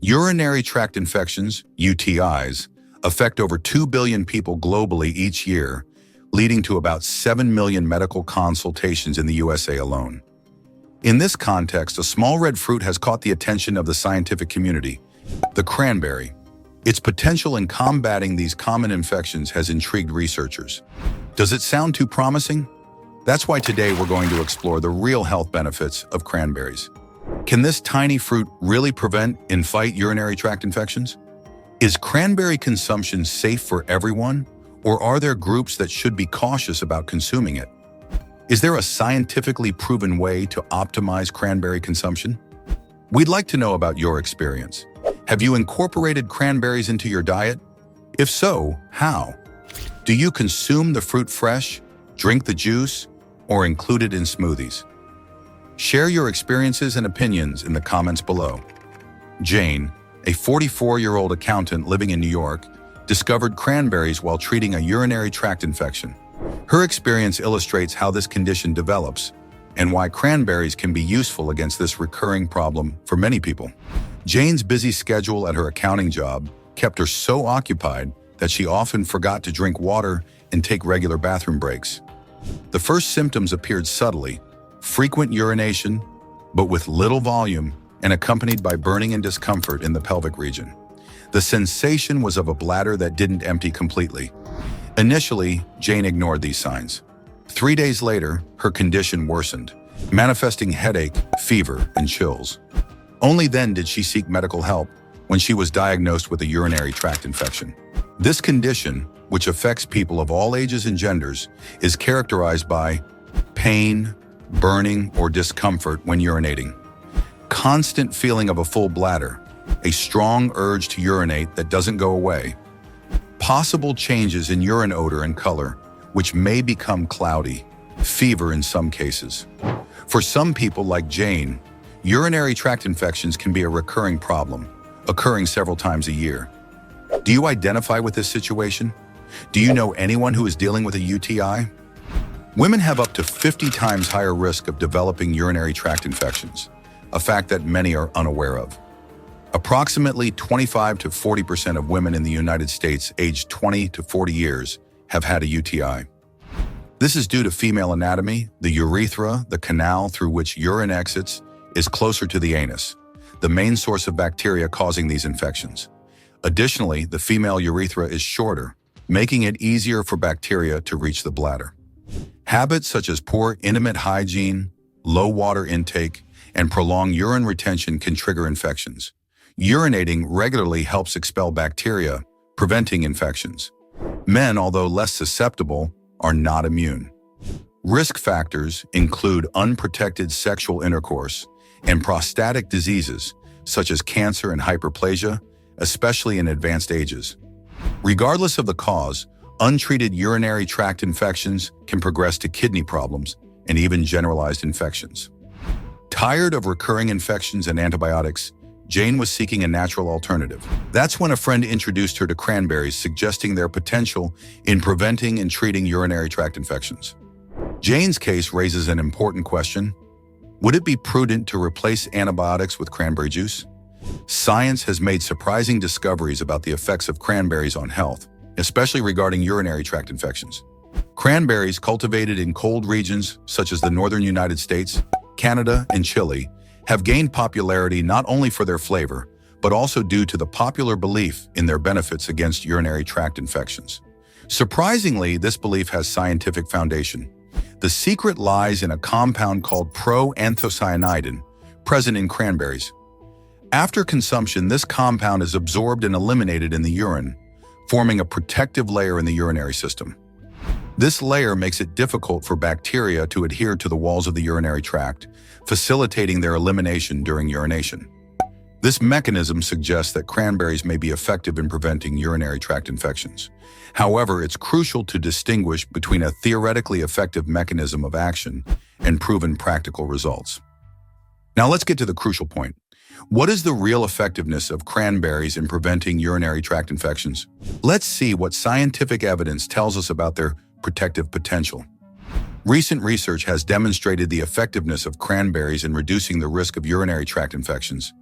Urinary tract infections, UTIs, affect over 2 billion people globally each year, leading to about 7 million medical consultations in the USA alone. In this context, a small red fruit has caught the attention of the scientific community, the cranberry. Its potential in combating these common infections has intrigued researchers. Does it sound too promising? That's why today we're going to explore the real health benefits of cranberries. Can this tiny fruit really prevent and fight urinary tract infections? Is cranberry consumption safe for everyone, or are there groups that should be cautious about consuming it? Is there a scientifically proven way to optimize cranberry consumption? We'd like to know about your experience. Have you incorporated cranberries into your diet? If so, how? Do you consume the fruit fresh, drink the juice, or include it in smoothies? Share your experiences and opinions in the comments below. Jane, a 44-year-old accountant living in New York, discovered cranberries while treating a urinary tract infection. Her experience illustrates how this condition develops and why cranberries can be useful against this recurring problem for many people. Jane's busy schedule at her accounting job kept her so occupied that she often forgot to drink water and take regular bathroom breaks. The first symptoms appeared subtly, frequent urination, but with little volume and accompanied by burning and discomfort in the pelvic region. The sensation was of a bladder that didn't empty completely. Initially, Jane ignored these signs. 3 days later, her condition worsened, manifesting headache, fever, and chills. Only then did she seek medical help when she was diagnosed with a urinary tract infection. This condition, which affects people of all ages and genders, is characterized by pain, burning, or discomfort when urinating, constant feeling of a full bladder, a strong urge to urinate that doesn't go away, possible changes in urine odor and color, which may become cloudy, fever in some cases. For some people like Jane, urinary tract infections can be a recurring problem, occurring several times a year. Do you identify with this situation? Do you know anyone who is dealing with a UTI? Women have up to 50 times higher risk of developing urinary tract infections, a fact that many are unaware of. Approximately 25 to 40% of women in the United States aged 20 to 40 years have had a UTI. This is due to female anatomy. The urethra, the canal through which urine exits, is closer to the anus, the main source of bacteria causing these infections. Additionally, the female urethra is shorter, making it easier for bacteria to reach the bladder. Habits such as poor intimate hygiene, low water intake, and prolonged urine retention can trigger infections. Urinating regularly helps expel bacteria, preventing infections. Men, although less susceptible, are not immune. Risk factors include unprotected sexual intercourse and prostatic diseases such as cancer and hyperplasia, especially in advanced ages. Regardless of the cause, untreated urinary tract infections can progress to kidney problems and even generalized infections. Tired of recurring infections and antibiotics, Jane was seeking a natural alternative. That's when a friend introduced her to cranberries, suggesting their potential in preventing and treating urinary tract infections. Jane's case raises an important question. Would it be prudent to replace antibiotics with cranberry juice? Science has made surprising discoveries about the effects of cranberries on health, especially regarding urinary tract infections. Cranberries cultivated in cold regions such as the northern United States, Canada, and Chile have gained popularity not only for their flavor, but also due to the popular belief in their benefits against urinary tract infections. Surprisingly, this belief has scientific foundation. The secret lies in a compound called proanthocyanidin, present in cranberries. After consumption, this compound is absorbed and eliminated in the urine, forming a protective layer in the urinary system. This layer makes it difficult for bacteria to adhere to the walls of the urinary tract, facilitating their elimination during urination. This mechanism suggests that cranberries may be effective in preventing urinary tract infections. However, it's crucial to distinguish between a theoretically effective mechanism of action and proven practical results. Now let's get to the crucial point. What is the real effectiveness of cranberries in preventing urinary tract infections? Let's see what scientific evidence tells us about their protective potential. Recent research has demonstrated the effectiveness of cranberries in reducing the risk of urinary tract infections.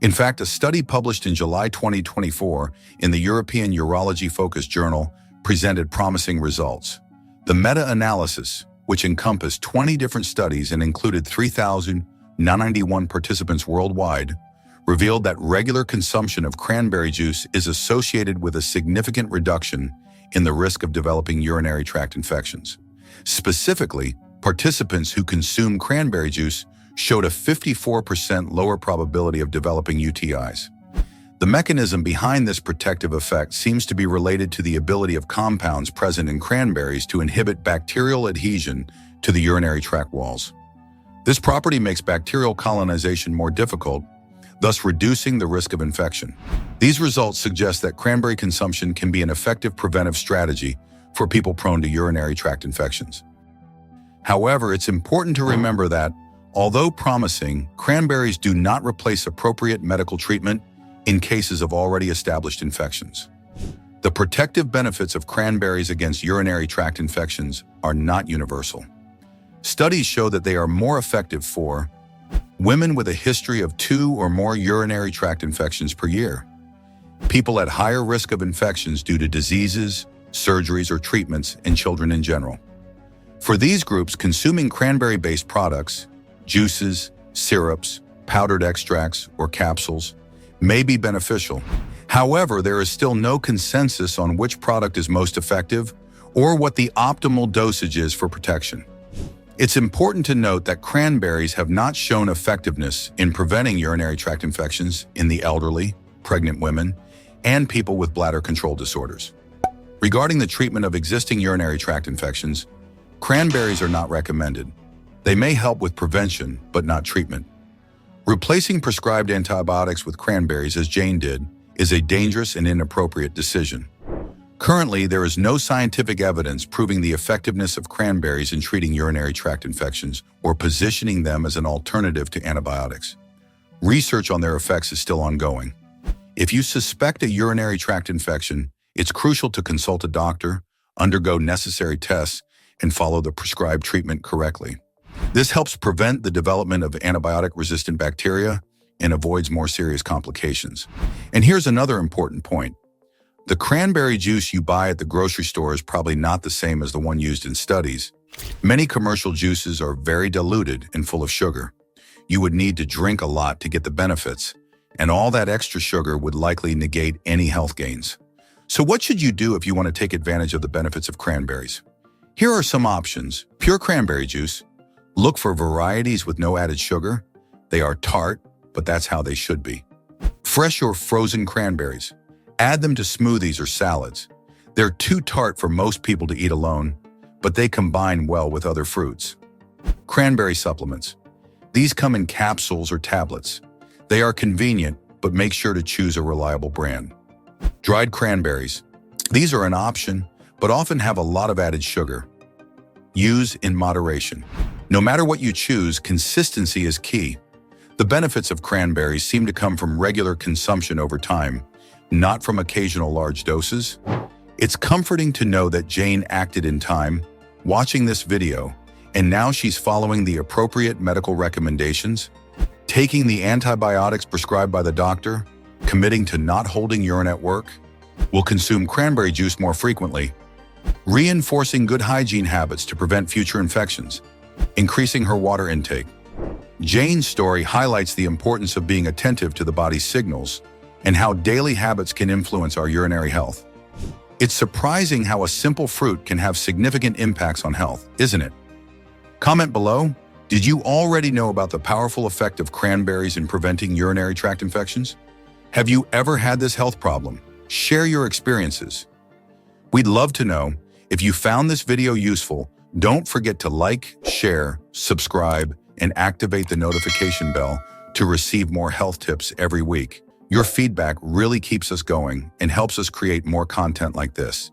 In fact, a study published in July 2024 in the European Urology-focused journal presented promising results. The meta-analysis, which encompassed 20 different studies and included 3,091 participants worldwide, revealed that regular consumption of cranberry juice is associated with a significant reduction in the risk of developing urinary tract infections. Specifically, participants who consume cranberry juice showed a 54% lower probability of developing UTIs. The mechanism behind this protective effect seems to be related to the ability of compounds present in cranberries to inhibit bacterial adhesion to the urinary tract walls. This property makes bacterial colonization more difficult, thus reducing the risk of infection. These results suggest that cranberry consumption can be an effective preventive strategy for people prone to urinary tract infections. However, it's important to remember that, although promising, cranberries do not replace appropriate medical treatment in cases of already established infections. The protective benefits of cranberries against urinary tract infections are not universal. Studies show that they are more effective for women with a history of 2 or more urinary tract infections per year, people at higher risk of infections due to diseases, surgeries, or treatments, and children in general. For these groups, consuming cranberry-based products, juices, syrups, powdered extracts, or capsules may be beneficial. However, there is still no consensus on which product is most effective or what the optimal dosage is for protection. It's important to note that cranberries have not shown effectiveness in preventing urinary tract infections in the elderly, pregnant women, and people with bladder control disorders. Regarding the treatment of existing urinary tract infections, cranberries are not recommended. They may help with prevention, but not treatment. Replacing prescribed antibiotics with cranberries, as Jane did, is a dangerous and inappropriate decision. Currently, there is no scientific evidence proving the effectiveness of cranberries in treating urinary tract infections or positioning them as an alternative to antibiotics. Research on their effects is still ongoing. If you suspect a urinary tract infection, it's crucial to consult a doctor, undergo necessary tests, and follow the prescribed treatment correctly. This helps prevent the development of antibiotic-resistant bacteria and avoids more serious complications. And here's another important point. The cranberry juice you buy at the grocery store is probably not the same as the one used in studies. Many commercial juices are very diluted and full of sugar. You would need to drink a lot to get the benefits, and all that extra sugar would likely negate any health gains. So what should you do if you want to take advantage of the benefits of cranberries? Here are some options. Pure cranberry juice. Look for varieties with no added sugar. They are tart, but that's how they should be. Fresh or frozen cranberries. Add them to smoothies or salads. They're too tart for most people to eat alone, but they combine well with other fruits. Cranberry supplements. These come in capsules or tablets. They are convenient, but make sure to choose a reliable brand. Dried cranberries. These are an option, but often have a lot of added sugar. Use in moderation. No matter what you choose, consistency is key. The benefits of cranberries seem to come from regular consumption over time, not from occasional large doses. It's comforting to know that Jane acted in time, watching this video, and now she's following the appropriate medical recommendations, taking the antibiotics prescribed by the doctor, committing to not holding urine at work, will consume cranberry juice more frequently, reinforcing good hygiene habits to prevent future infections, increasing her water intake. Jane's story highlights the importance of being attentive to the body's signals and how daily habits can influence our urinary health. It's surprising how a simple fruit can have significant impacts on health, isn't it? Comment below, did you already know about the powerful effect of cranberries in preventing urinary tract infections? Have you ever had this health problem? Share your experiences. We'd love to know. If you found this video useful, don't forget to like, share, subscribe, and activate the notification bell to receive more health tips every week. Your feedback really keeps us going and helps us create more content like this.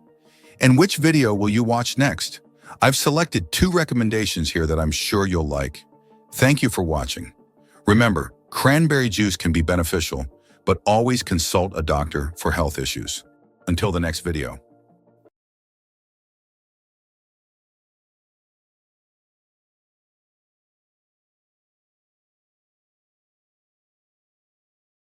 And which video will you watch next? I've selected 2 recommendations here that I'm sure you'll like. Thank you for watching. Remember, cranberry juice can be beneficial, but always consult a doctor for health issues. Until the next video.